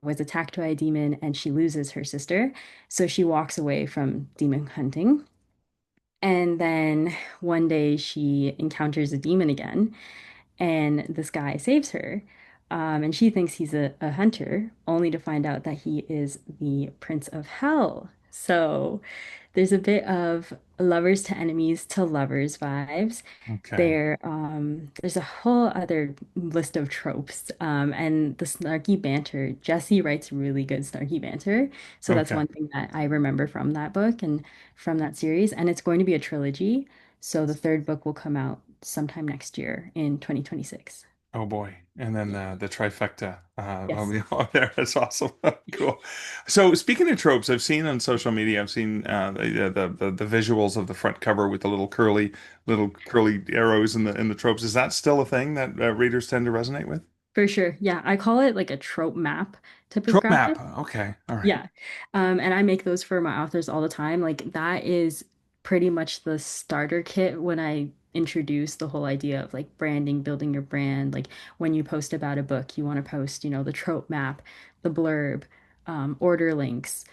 was attacked by a demon and she loses her sister. So she walks away from demon hunting. And then one day she encounters a demon again, and this guy saves her. And she thinks he's a hunter, only to find out that he is the Prince of Hell. So there's a bit of lovers to enemies to lovers vibes. Okay. There's a whole other list of tropes, and the snarky banter. Jesse writes really good snarky banter, so that's Okay. one thing that I remember from that book and from that series. And it's going to be a trilogy, so the third book will come out sometime next year in 2026. Oh boy. And then the trifecta of Yes, the oh, there. That's awesome. Cool. So speaking of tropes, I've seen on social media, I've seen the visuals of the front cover with the little curly arrows in the tropes. Is that still a thing that readers tend to resonate with? for sure. Yeah, I call it like a trope map type of Trope map. graphic. Okay. All right. Yeah. And I make those for my authors all the time. Like that is pretty much the starter kit when I introduce the whole idea of like branding, building your brand. Like when you post about a book, you want to post, the trope map, the blurb, order links,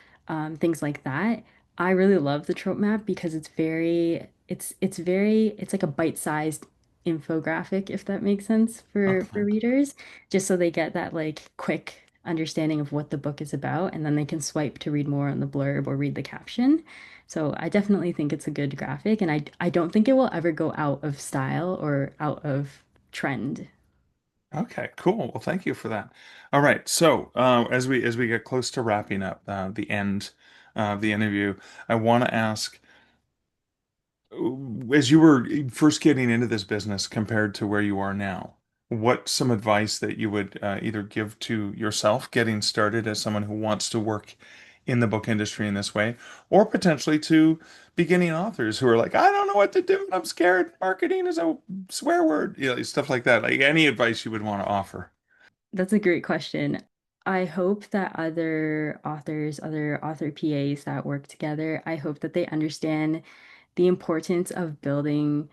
things like that. I really love the trope map because it's like a bite-sized infographic, if that makes sense for Okay. readers, just so they get that like quick understanding of what the book is about, and then they can swipe to read more on the blurb or read the caption. So I definitely think it's a good graphic, and I don't think it will ever go out of style or out of trend. Okay, cool. Well, thank you for that. All right. So, as we get close to wrapping up the end of the interview, I want to ask, as you were first getting into this business compared to where you are now, what's some advice that you would either give to yourself getting started as someone who wants to work in the book industry in this way, or potentially to beginning authors who are like, I don't know what to do. I'm scared. Marketing is a swear word. Stuff like that. Like any advice you would want to offer. That's a great question. I hope that other authors, other author PAs that work together, I hope that they understand the importance of building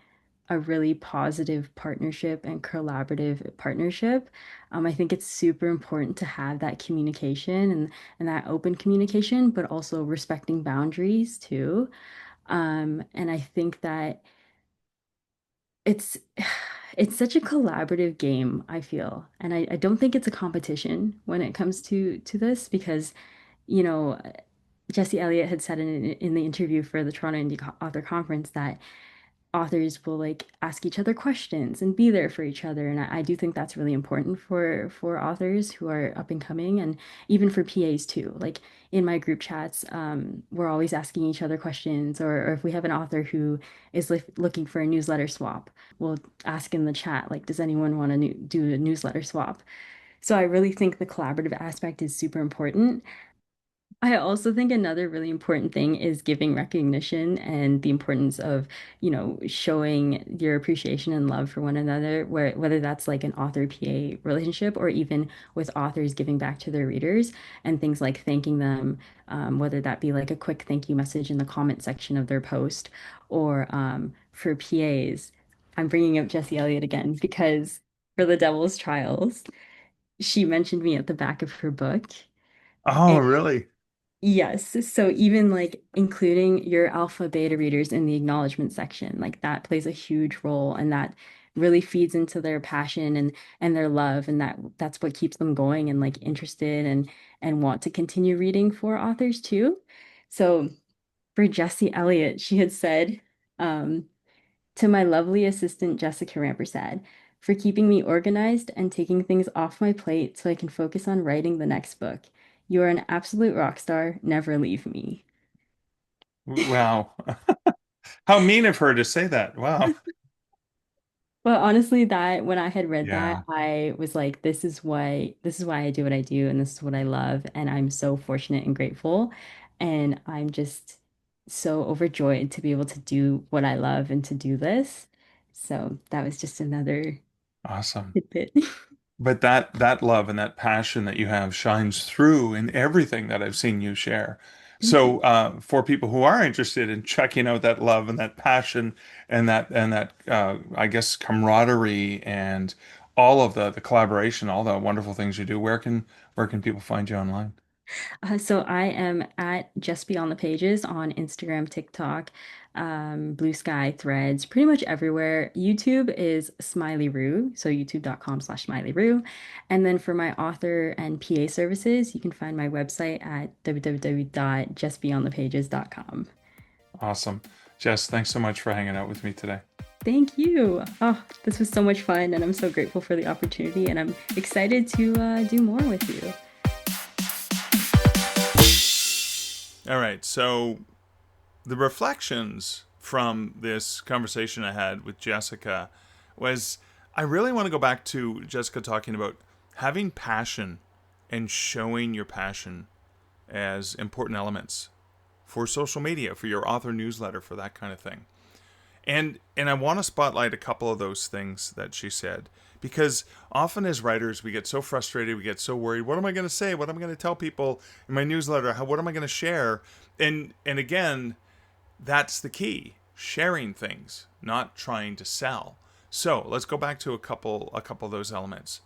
a really positive partnership and collaborative partnership. I think it's super important to have that communication and that open communication, but also respecting boundaries too. And I think that it's it's such a collaborative game, I feel. And I don't think it's a competition when it comes to this because, you know, Jesse Elliott had said in the interview for the Toronto Author Conference that authors will like ask each other questions and be there for each other. And I do think that's really important for authors who are up and coming and even for PAs too. Like in my group chats, we're always asking each other questions, or if we have an author who is looking for a newsletter swap, we'll ask in the chat, like, does anyone want to do a newsletter swap? So I really think the collaborative aspect is super important. I also think another really important thing is giving recognition and the importance of, showing your appreciation and love for one another, whether that's like an author PA relationship or even with authors giving back to their readers and things like thanking them, whether that be like a quick thank you message in the comment section of their post or for PAs. I'm bringing up Jessie Elliott again because for The Devil's Trials, she mentioned me at the back of her book. Oh, really? Yes. So even like including your alpha beta readers in the acknowledgement section, like that plays a huge role and that really feeds into their passion and their love and that's what keeps them going and like interested and want to continue reading for authors too. So for Jessie Elliott, she had said, um, to my lovely assistant Jessica Rampersad for keeping me organized and taking things off my plate so I can focus on writing the next book. You're an absolute rock star. Never leave me. Wow. How mean of her to say that. Wow. But honestly, that when I had read that, Yeah. I was like, this is why I do what I do, and this is what I love, and I'm so fortunate and grateful, and I'm just so overjoyed to be able to do what I love and to do this. So that was just another Awesome. tidbit. But that love and that passion that you have shines through in everything that I've seen you share. Thank So you. for people who are interested in checking out that love and that passion and that I guess camaraderie and all of the collaboration, all the wonderful things you do, where can people find you online? So I am at Just Beyond the Pages on Instagram, TikTok, Blue Sky, Threads, pretty much everywhere. YouTube is Smiley Roo, so youtube.com/Smiley Roo. And then for my author and PA services, you can find my website at www.justbeyondthepages.com. Awesome. Jess, thanks so much for hanging out with me today. Thank you. Oh, this was so much fun, and I'm so grateful for the opportunity, and I'm excited to do more with you. All right. So the reflections from this conversation I had with Jessica was I really want to go back to Jessica talking about having passion and showing your passion as important elements for social media, for your author newsletter, for that kind of thing. And I want to spotlight a couple of those things that she said because often as writers we get so frustrated, we get so worried. What am I going to say? What am I going to tell people in my newsletter? What am I going to share? And again, that's the key: sharing things, not trying to sell. So let's go back to a couple of those elements.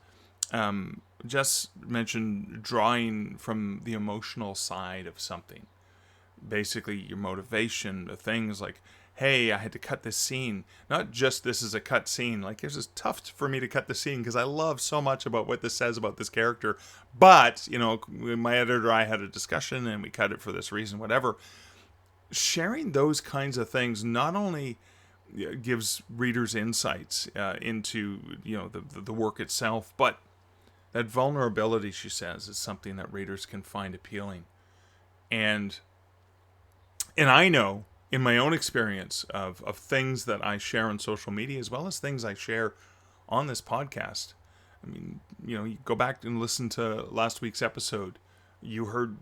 Jess mentioned drawing from the emotional side of something, basically your motivation, the things like, hey, I had to cut this scene. Not just this is a cut scene. Like, it was tough for me to cut the scene because I love so much about what this says about this character. But, my editor and I had a discussion and we cut it for this reason, whatever. Sharing those kinds of things not only gives readers insights into, the work itself, but that vulnerability, she says, is something that readers can find appealing. And I know in my own experience of things that I share on social media as well as things I share on this podcast. I mean, you go back and listen to last week's episode. You heard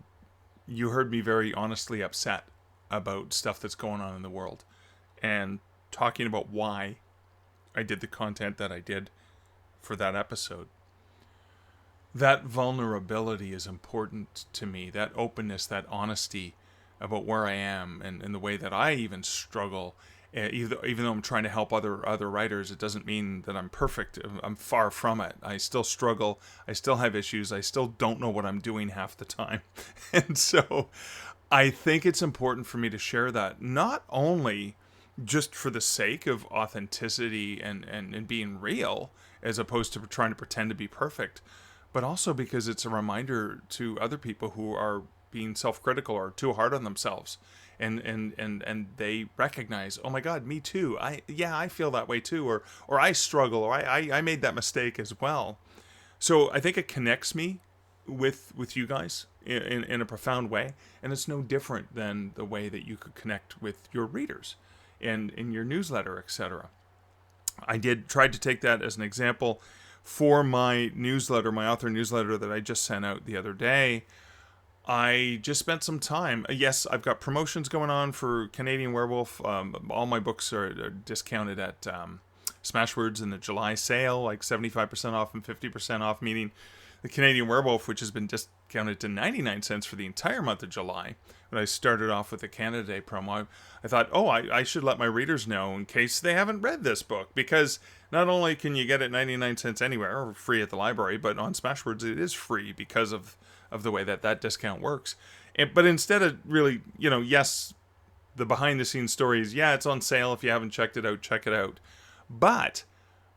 me very honestly upset about stuff that's going on in the world and talking about why I did the content that I did for that episode. That vulnerability is important to me. That openness, that honesty about where I am and the way that I even struggle. Even though I'm trying to help other writers, it doesn't mean that I'm perfect. I'm far from it. I still struggle. I still have issues. I still don't know what I'm doing half the time. And so I think it's important for me to share that, not only just for the sake of authenticity and being real, as opposed to trying to pretend to be perfect, but also because it's a reminder to other people who are being self-critical or too hard on themselves, and they recognize, oh my God, me too. I feel that way too, or I struggle, or I made that mistake as well. So I think it connects me with you guys in a profound way, and it's no different than the way that you could connect with your readers and in your newsletter, etc. I tried to take that as an example for my newsletter, my author newsletter that I just sent out the other day. I just spent some time. Yes, I've got promotions going on for Canadian Werewolf. All my books are discounted at Smashwords in the July sale, like 75% off and 50% off, meaning the Canadian Werewolf, which has been discounted to 99 cents for the entire month of July. When I started off with the Canada Day promo, I thought, I should let my readers know in case they haven't read this book, because not only can you get it 99 cents anywhere or free at the library, but on Smashwords it is free because of the way that discount works. But instead of really, yes, the behind the scenes stories, yeah, it's on sale. If you haven't checked it out, check it out. But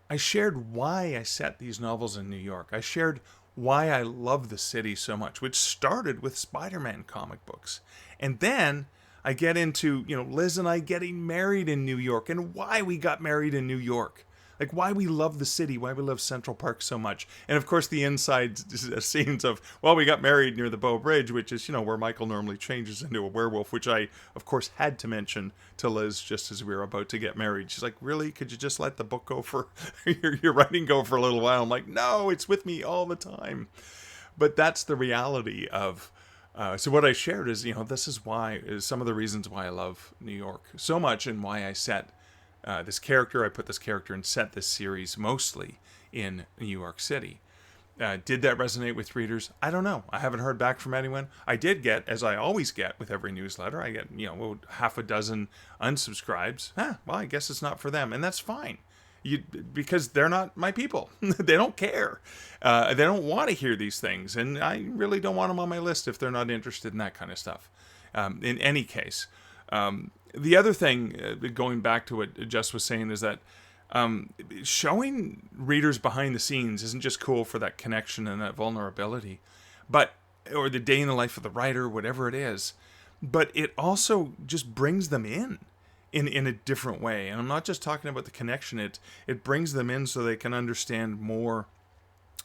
I shared why I set these novels in New York. I shared why I love the city so much, which started with Spider-Man comic books. And then I get into, Liz and I getting married in New York and why we got married in New York. Like why we love the city, why we love Central Park so much. And of course the inside scenes of, well, we got married near the Bow Bridge, which is, where Michael normally changes into a werewolf, which I, of course, had to mention to Liz just as we were about to get married. She's like, really? Could you just let the book go for, your writing go for a little while? I'm like, no, it's with me all the time. But that's the reality of, so what I shared is, this is some of the reasons why I love New York so much and why I set this character. I put this character and set this series mostly in New York City. Did that resonate with readers? I don't know. I haven't heard back from anyone. I did get, as I always get with every newsletter, I get, half a dozen unsubscribes. Well, I guess it's not for them. And that's fine. Because they're not my people. They don't care. They don't want to hear these things. And I really don't want them on my list if they're not interested in that kind of stuff. In any case. The other thing, going back to what Jess was saying, is that showing readers behind the scenes isn't just cool for that connection and that vulnerability, or the day in the life of the writer, whatever it is, but it also just brings them in a different way. And I'm not just talking about the connection, it brings them in so they can understand more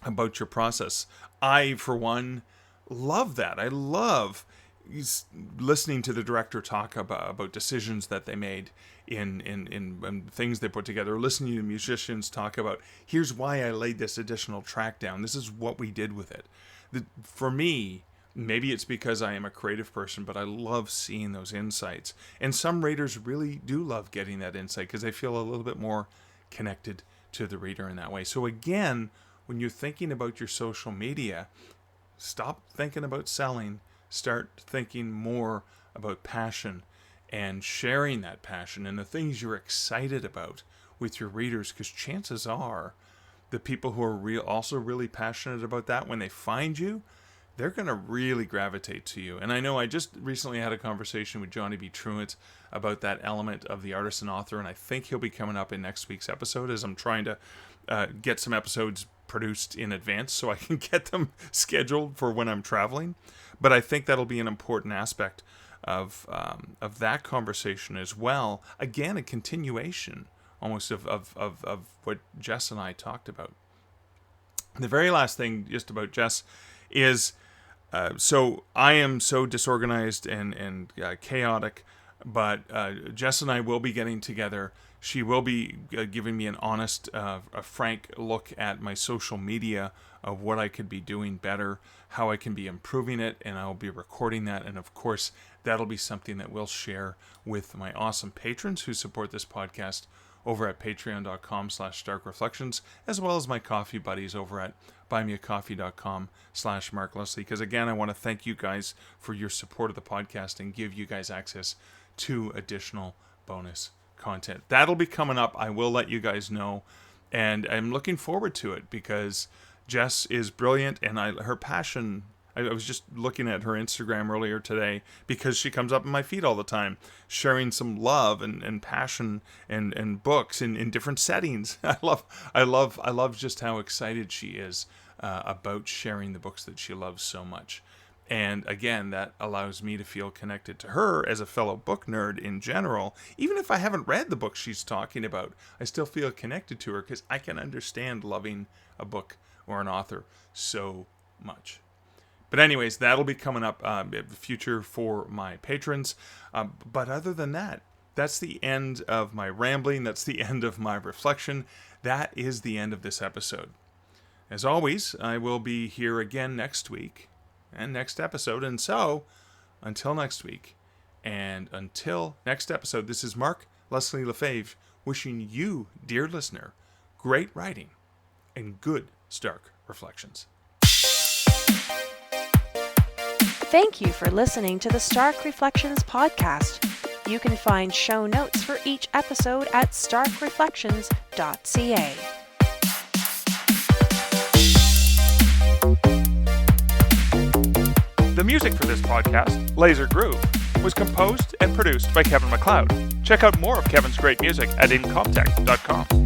about your process. I, for one, love that. I love listening to the director talk about decisions that they made in things they put together, listening to musicians talk about, here's why I laid this additional track down, this is what we did with it. For me, maybe it's because I am a creative person, but I love seeing those insights. And some readers really do love getting that insight because they feel a little bit more connected to the reader in that way. So again, when you're thinking about your social media, stop thinking about selling. Start thinking more about passion and sharing that passion and the things you're excited about with your readers, because chances are the people who are also really passionate about that, when they find you, they're going to really gravitate to you. And I know I just recently had a conversation with Johnny B. Truitt about that element of the artist and author, and I think he'll be coming up in next week's episode, as I'm trying to get some episodes produced in advance so I can get them scheduled for when I'm traveling. But I think that'll be an important aspect of that conversation as well. Again, a continuation almost of what Jess and I talked about. The very last thing just about Jess is, so I am so disorganized and chaotic, but Jess and I will be getting together. She will be giving me an honest, a frank look at my social media of what I could be doing better, how I can be improving it, and I'll be recording that. And of course, that'll be something that we'll share with my awesome patrons who support this podcast over at patreon.com/starkreflections, as well as my coffee buddies over at buymeacoffee.com/Mark Leslie. Because again, I want to thank you guys for your support of the podcast and give you guys access to additional bonus content. That'll be coming up. I will let you guys know. And I'm looking forward to it because Jess is brilliant, and her passion, I was just looking at her Instagram earlier today because she comes up in my feed all the time, sharing some love and passion and books in different settings. I love just how excited she is about sharing the books that she loves so much. And again, that allows me to feel connected to her as a fellow book nerd in general. Even if I haven't read the book she's talking about, I still feel connected to her because I can understand loving a book or an author so much. But anyways, that'll be coming up in the future for my patrons. But other than that, that's the end of my rambling. That's the end of my reflection. That is the end of this episode. As always, I will be here again next week and next episode. And so, until next week, and until next episode, this is Mark Leslie Lefebvre wishing you, dear listener, great writing and good Stark reflections. Thank you for listening to the Stark Reflections podcast. You can find show notes for each episode at starkreflections.ca. The music for this podcast, Laser Groove, was composed and produced by Kevin MacLeod. Check out more of Kevin's great music at incomptech.com.